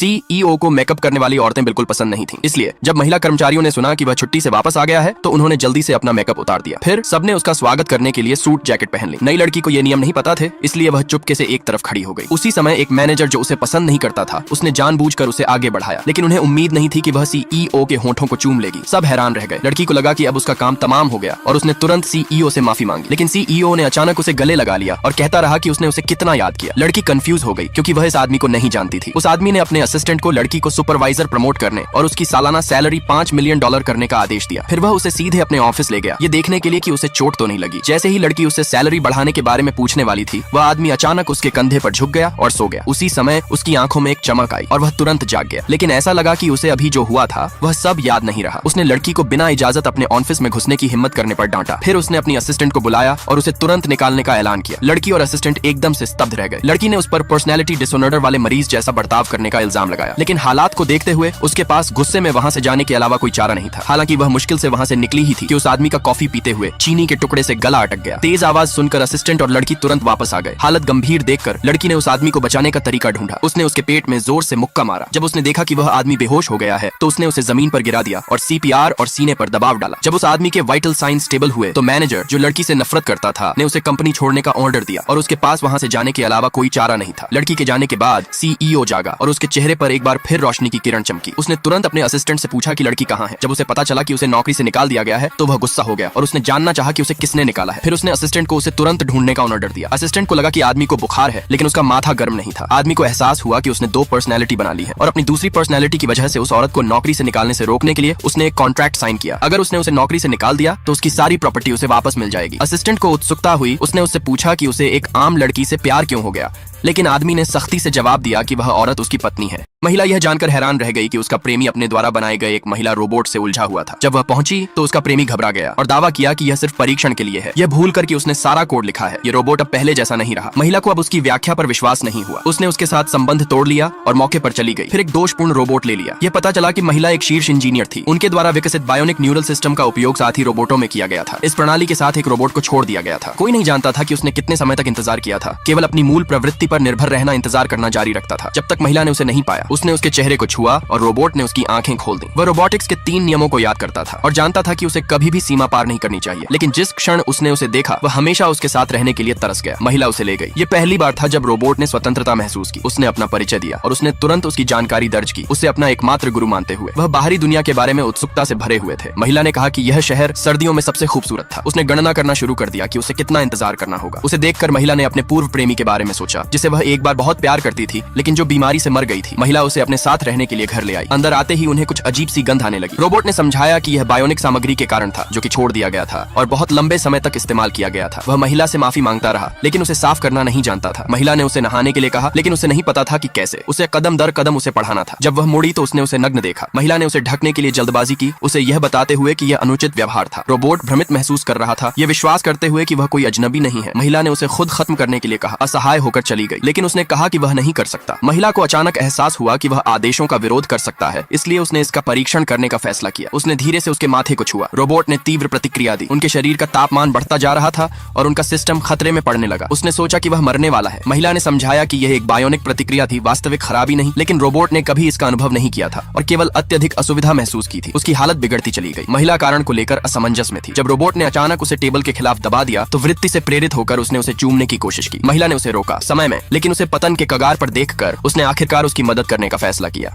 CEO को makeup करने वाली औरतें बिल्कुल पसंद नहीं थीं। इसलिए जब महिला कर्मचारियों ने सुना कि वह छुट्टी से वापस आ गया है तो उन्होंने जल्दी से अपना मेकअप उतार दिया। फिर सबने उसका स्वागत करने के लिए सूट जैकेट पहन ली। नई लड़की को ये नियम नहीं पता थे, इसलिए वह चुपके से एक तरफ खड़ी हो गई। उसी समय एक मैनेजर जो उसे पसंद नहीं करता था, उसने जानबूझकर उसे आगे बढ़ाया, लेकिन उन्हें उम्मीद नहीं थी कि वह सीईओ के होठों को चूम लेगी। सब हैरान रह गए। लड़की को लगा कि अब उसका काम तमाम हो गया और उसने तुरंत सीईओ से माफी मांगी, लेकिन सीईओ ने अचानक उसे गले लगा लिया और कहता रहा कि उसने उसे कितना याद किया। लड़की कंफ्यूज हो गई क्योंकि वह इस आदमी को नहीं जानती थी। उस आदमी ने अपने असिस्टेंट को लड़की को सुपरवाइजर प्रमोट करने और उसकी सालाना सैलरी $5 मिलियन करने का आदेश दिया। फिर वह उसे सीधे अपने ऑफिस ले गया, ये देखने के लिए कि उसे चोट तो नहीं लगी। जैसे ही लड़की उससे सैलरी बढ़ाने के बारे में पूछने वाली थी, वह आदमी अचानक उसके कंधे पर झुक गया और सो गया। उसी समय उसकी आंखों में एक चमक आई और वह तुरंत जाग गया, लेकिन ऐसा लगा कि उसे अभी जो हुआ था वह सब याद नहीं रहा। उसने लड़की को बिना इजाजत अपने ऑफिस में घुसने की हिम्मत करने पर डांटा। फिर उसने अपनी असिस्टेंट को बुलाया और उसे तुरंत निकालने का ऐलान किया। लड़की और असिस्टेंट एकदम से स्तब्ध रह गए। लड़की ने उस पर पर्सनैलिटी डिसऑर्डर वाले मरीज जैसा बर्ताव करने का इल्जाम लगाया, लेकिन हालात को देखते हुए उसके पास गुस्से में वहां से जाने के अलावा कोई चारा नहीं था। हालांकि वह मुश्किल से वहां से निकली ही थी कि उस आदमी का कॉफी पीते हुए चीनी के टुकड़े से गला अटक गया। तेज आवाज सुनकर असिस्टेंट और लड़की तुरंत वापस आ गए। हालत गंभीर देखकर लड़की ने उस आदमी को बचाने का तरीका ढूंढा। उसने उसके पेट में जोर से मुक्का मारा। जब उसने देखा कि वह आदमी बेहोश हो गया है तो उसने उसे जमीन पर गिरा दिया और सीपीआर और सीने पर दबाव डाला। जब उस आदमी के वाइटल साइन स्टेबल हुए तो मैनेजर, जो लड़की से नफरत करता था, ने उसे कंपनी छोड़ने का ऑर्डर दिया और उसके पास वहां से जाने के अलावा कोई चारा नहीं था। लड़की के जाने के बाद सीईओ जागा और उसके चेहरे पर एक बार फिर रोशनी की किरण चमकी। उसने तुरंत अपने असिस्टेंट से पूछा कि लड़की कहाँ है। जब उसे पता चला कि उसे नौकरी से निकाल दिया गया है तो वह गुस्सा हो गया और उसने जानना चाहा कि उसे किसने निकाला है। फिर उसने असिस्टेंट को उसे तुरंत ढूंढने का ऑर्डर दिया। असिस्टेंट को लगा कि आदमी को बुखार है, लेकिन उसका माथा गर्म नहीं था। आदमी को एहसास हुआ कि उसने दो पर्सनैलिटी बना ली है और अपनी दूसरी पर्सनैलिटी की वजह से उस औरत को नौकरी से निकालने से रोकने के लिए उसने एक कॉन्ट्रैक्ट साइन किया। अगर उसने उसे नौकरी से निकाल दिया तो उसकी सारी प्रॉपर्टी उसे वापस मिल जाएगी। असिस्टेंट को उत्सुकता हुई। उसने उससे पूछा कि उसे एक आम लड़की से प्यार क्यों हो गया, लेकिन आदमी ने सख्ती से जवाब दिया कि वह औरत उसकी पत्नी है। महिला यह जानकर हैरान रह गई कि उसका प्रेमी अपने द्वारा बनाए गए एक महिला रोबोट से उलझा हुआ था। जब वह पहुंची तो उसका प्रेमी घबरा गया और दावा किया कि यह सिर्फ परीक्षण के लिए है। यह भूल कर कि उसने सारा कोड लिखा है। ये रोबोट अब पहले जैसा नहीं रहा। महिला को अब उसकी व्याख्या पर विश्वास नहीं हुआ। उसने उसके साथ संबंध तोड़ लिया और मौके पर चली गई। फिर एक दोषपूर्ण रोबोट ले लिया। यह पता चला कि महिला एक शीर्ष इंजीनियर थी। उनके द्वारा विकसित बायोनिक न्यूरल सिस्टम का उपयोग साथी रोबोटों में किया गया था। इस प्रणाली के साथ एक रोबोट को छोड़ दिया गया था। कोई नहीं जानता था कि उसने कितने समय तक इंतजार किया था। केवल अपनी मूल प्रवृत्ति पर निर्भर रहना, इंतजार करना जारी रखता था जब तक महिला ने उसे नहीं पाया। उसने उसके चेहरे को छुआ और रोबोट ने उसकी आंखें खोल दी। वह रोबोटिक्स के 3 नियमों को याद करता था और जानता था कि उसे कभी भी सीमा पार नहीं करनी चाहिए। लेकिन जिस क्षण उसने उसे देखा, वह हमेशा उसके साथ रहने के लिए तरस गया। महिला उसे ले गई। ये पहली बार था जब रोबोट ने स्वतंत्रता महसूस की। उसने अपना परिचय दिया और उसने तुरंत उसकी जानकारी दर्ज की, उसे अपना एकमात्र गुरु मानते हुए। वह बाहरी दुनिया के बारे में उत्सुकता से भरे हुए थे। महिला ने कहा कि यह शहर सर्दियों में सबसे खूबसूरत था। उसने गणना करना शुरू कर दिया कि उसे कितना इंतजार करना होगा। उसे देखकर महिला ने अपने पूर्व प्रेमी के बारे में सोचा, जिसे वह एक बार बहुत प्यार करती थी, लेकिन जो बीमारी से मर गई थी। महिला उसे अपने साथ रहने के लिए घर ले आई। अंदर आते ही उन्हें कुछ अजीब सी गंध आने लगी। रोबोट ने समझाया कि यह बायोनिक सामग्री के कारण था, जो कि छोड़ दिया गया था और बहुत लंबे समय तक इस्तेमाल किया गया था। वह महिला से माफी मांगता रहा, लेकिन उसे साफ करना नहीं जानता था। महिला ने उसे नहाने के लिए कहा, लेकिन उसे नहीं पता था कि कैसे। उसे कदम दर कदम उसे पढ़ाना था। जब वह मुड़ी तो उसने उसे नग्न देखा। महिला ने उसे ढकने के लिए जल्दबाजी की, उसे यह बताते हुए कि यह अनुचित व्यवहार था। रोबोट भ्रमित महसूस कर रहा था, यह विश्वास करते हुए कि वह कोई अजनबी नहीं है। महिला ने उसे खुद खत्म करने के लिए कहा। असहाय होकर चली गई, लेकिन उसने कहा कि वह नहीं कर सकता। महिला को अचानक एहसास हुआ कि वह आदेशों का विरोध कर सकता है, इसलिए उसने इसका परीक्षण करने का फैसला किया। उसने धीरे से उसके माथे को छुआ। रोबोट ने तीव्र प्रतिक्रिया दी। उनके शरीर का तापमान बढ़ता जा रहा था और उनका सिस्टम खतरे में पड़ने लगा। उसने सोचा कि वह मरने वाला है। महिला ने समझाया कि यह एक बायोनिक प्रतिक्रिया थी, वास्तविक खराबी नहीं। लेकिन रोबोट ने कभी इसका अनुभव नहीं किया था और केवल अत्यधिक असुविधा महसूस की थी। उसकी हालत बिगड़ती चली गई। महिला कारण को लेकर असमंजस में थी। जब रोबोट ने अचानक उसे टेबल के खिलाफ दबा दिया तो वृत्ति से प्रेरित होकर उसने उसे चूमने की कोशिश की। महिला ने उसे रोका समय में, लेकिन उसे पतन के कगार पर देखकर उसने आखिरकार उसकी मदद करने का फैसला किया।